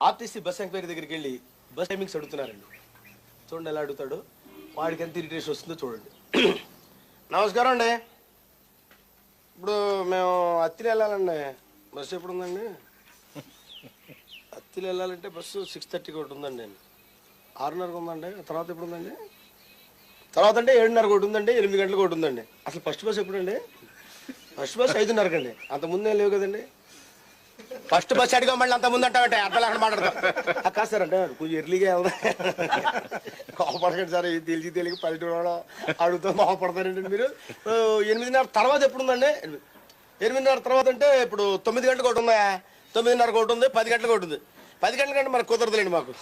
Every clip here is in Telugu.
ఆర్టీసీ బస్ ఎంక్వైరీ దగ్గరికి వెళ్ళి బస్ టైమింగ్స్ అడుగుతున్నారండి. చూడండి ఎలా అడుగుతాడు, వాడికి ఎంత ఇరిటేషన్ వస్తుందో చూడండి. నమస్కారం అండి, ఇప్పుడు మేము అత్తిలి వెళ్ళాలండి, బస్సు ఎప్పుడు ఉందండి? అత్తిలి వెళ్ళాలంటే బస్సు 6:30కి ఒకటి ఉందండి, 6:30కి ఉందండి. తర్వాత ఎప్పుడు ఉందండి? తర్వాత అంటే 7:30కి ఒకటి ఉందండి, 8 గంటలకు ఒకటి ఉందండి. అసలు ఫస్ట్ బస్ ఎప్పుడండి? ఫస్ట్ బస్ 5:30కి అండి. అంత ముందే లేవు కదండి. ఫస్ట్ బస్ అడిగా మళ్ళీ అంత ముందు అంటామంటే అర్థం లేకుండా మాట్లాడతాం. కాదు సార్ అంటే కొంచెం ఎర్లీగా వెళ్దా, కోపడకండి సార్, తెలిసి పల్లెటూరు అడుగుతూ కోపడతారండి మీరు. 8:30 తర్వాత ఎప్పుడు ఉందండి? 8:30 తర్వాత అంటే ఇప్పుడు 9 గంటలకు ఒకటి ఉందా, 9:30కి ఒకటి ఉంది, 10 గంటలకు ఒకటి ఉంది. 10 గంటల కంటే మనకు కుదరదులేండి మాకు.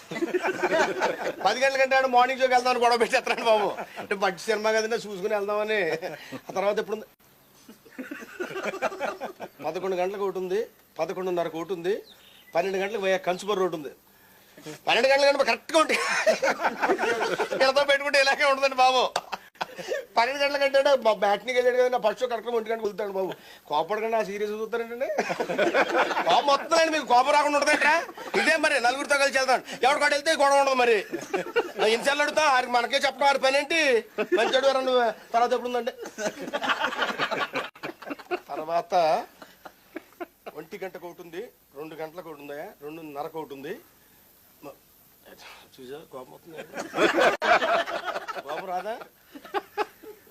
10 గంటల కంటే మార్నింగ్ షోకి వెళ్దామని గొడవ పెట్టేస్తారండి బాబు. అంటే మంచి సినిమా కదండి చూసుకుని వెళ్దామని. ఆ తర్వాత ఎప్పుడు ఉంది? 11 గంటలకు ఒకటి ఉంది, 11:30కి ఒకటి ఉంది, 12 గంటలకు కన్సూమర్ రోడ్ ఉంది. 12 గంటల కంటే కరెక్ట్గా ఉంటాయి, ఇక్కడతో పెట్టుకుంటే ఇలాగే ఉంటుందండి బాబు. 12 గంటల కంటే మా బ్యాట్నికి వెళ్ళాడు కదా, నా ఫస్ట్ షో కరెక్ట్గా 1 గంటకు వెళ్తాడు బాబు. కోపడకండి, ఆ సీరియస్ చూస్తారంటే కోపం వస్తుందండి మీకు. కోపం రాకుండా ఉంటుందంటే ఇదే మరి, నలుగురితో కలిసి వెళ్తాను, ఎవరికాడ వెళ్తే గొడవ ఉండదు మరి. ఇన్సార్లు అడుగుతా, ఆరికి మనకే చెప్పడం ఆరి పని ఏంటి, మంచి వారు నువ్వు. తర్వాత ఎప్పుడు ఉందండి? తర్వాత 1 గంటకు ఒకటి ఉంది, 2 గంటలకు ఒకటి ఉందా, 2:30కు ఒకటి ఉంది. చూసా కోపం అవుతుంది, కోపం రాదా?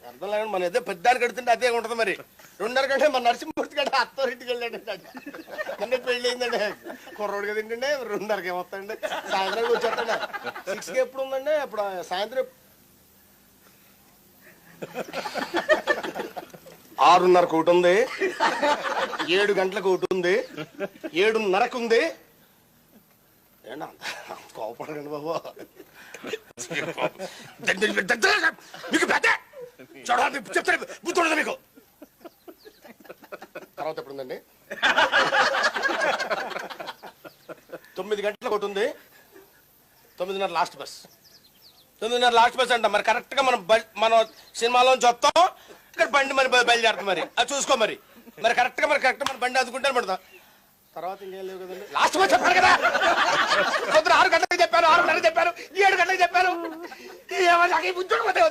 అర్థం లేకుండా మన ఏదో పెద్దాన్ని కడుతుంటే అదే ఉంటుంది మరి. 2:30 గంటే మన నరసింహమూర్తి గంట అత్తోరింటికి వెళ్ళాడు, అన్నీ పెళ్ళి అయిందండి. కుర్రోడు కదా ఏంటండి, 2:30కి ఏమొస్తాయండి, సాయంత్రం వచ్చేస్తాండి. 6కి ఎప్పుడు ఉందండి? అప్పుడు సాయంత్రం 6:30కు ఒకటి ఉంది, 7 గంటలకు ఒకటి ఉంది, 7:30కు ఉంది. ఏంటో అంత కోపడకండి బాబు. మీకు పెద్ద చెప్తాను బుద్ధి ఉండదు మీకు. తర్వాత ఎప్పుడు ఉందండి? 9 గంటలకు ఒకటి ఉంది, 9:30 లాస్ట్ బస్. 9:30 లాస్ట్ బస్ అంట మరి. కరెక్ట్గా మనం సినిమాలోంచి వస్తాం, ఇక్కడ బండి మరి బయలుదేరుతాం మరి, అది చూసుకో మరి. కరెక్ట్గా మన బండి అందుకుంటాను పడతాం. తర్వాత ఇంకేం లేవు కదండి. లాస్ట్ బస్ చెప్పారు కదా, పొద్దున 6 గంటలకు చెప్పారు, 6:30 చెప్పారు, 7 గంటలకు చెప్పారు. ఏమో నాకు ఈ బుద్ధి ఉండకపోతే